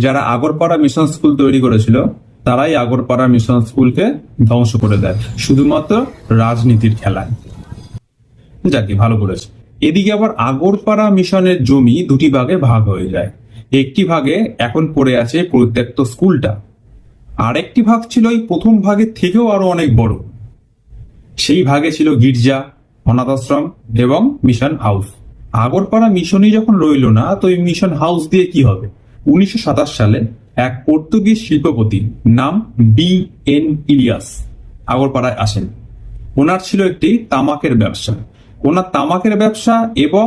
যারা Agarpara mission school তৈরি করেছিল তারাই আগরপাড়া মিশন স্কুলকে ধ্বংস করে দেয় শুধুমাত্র রাজনীতির খেলায়। যাকে ভালো করেছে। এদিকে আবার আগরপাড়া মিশনের জমি দুটি ভাগে ভাগ হয়ে যায়। একটি ভাগে এখন পড়ে আছে পরিত্যক্ত স্কুলটা, আরেকটি ভাগ ছিল এই প্রথম ভাগের থেকেও আরো অনেক বড়। সেই ভাগে ছিল গির্জা, অনাথ আশ্রম এবং মিশন হাউস। আগরপাড়া মিশনই যখন রইল না, তো এই মিশন হাউস দিয়ে কি হবে? 1927 সালে এক পর্তুগিজ শিল্পপতি নাম BN ইলিয়াস আগরপাড়ায় আসেন। ওনার ছিল একটি তামাকের ব্যবসা। ওনার তামাকের ব্যবসা এবং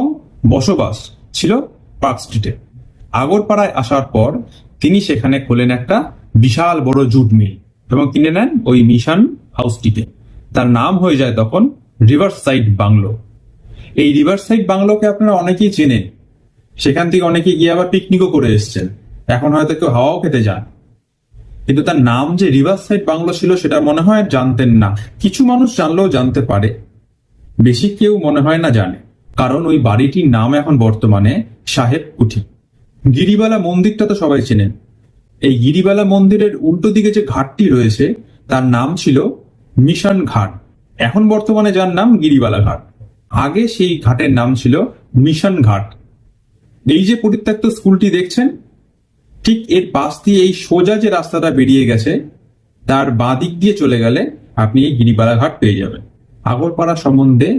বসবাস ছিল পার্ক স্ট্রিটে। আগরপাড়ায় আসার পর তিনি সেখানে খোলেন একটা বিশাল বড় জুট মিল এবং কিনে নেন ওই মিশন হাউসটিকে। তার নাম হয়ে যায় তখন রিভার সাইড বাংলো। এই রিভার সাইড বাংলোকে আপনারা অনেকেই চেনেন, সেখান থেকে অনেকে গিয়ে আবার পিকনিকও করে এসছেন, এখন হয়তো কেউ হাওয়াও খেতে যান। কিন্তু তার নাম যে রিভার সাইড বাংলো ছিল সেটা মনে হয় জানতেন না। কিছু মানুষ জানলেও জানতে পারে, বেশি কেউ মনে হয় না জানে, কারণ ওই বাড়িটির নাম এখন বর্তমানে সাহেব কুঠি। গিরিবালা মন্দিরটা তো সবাই চেনেন। এই গিরিবালা মন্দিরের উল্টো দিকে যে ঘাটটি রয়েছে তার নাম ছিল মিশন ঘাট, এখন বর্তমানে যার নাম গিরিবালা ঘাট। আগে সেই ঘাটের নাম ছিল মিশন ঘাট। এই যে পরিত্যক্ত স্কুলটি দেখছেন, ঠিক এর পাশ দিয়ে এই সোজা যে রাস্তাটা বেরিয়ে গেছে তার বাঁ দিক দিয়ে চলে গেলে আপনি এই গিরিবালা ঘাট পেয়ে যাবেন। আগরপাড়া সম্বন্ধে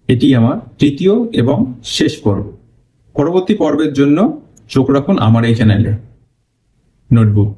এটি আমার তৃতীয় এবং শেষ পর্ব। পরবর্তী পর্বের জন্য চোখ রাখুন আমার এই চ্যানেলে। নোটবুক।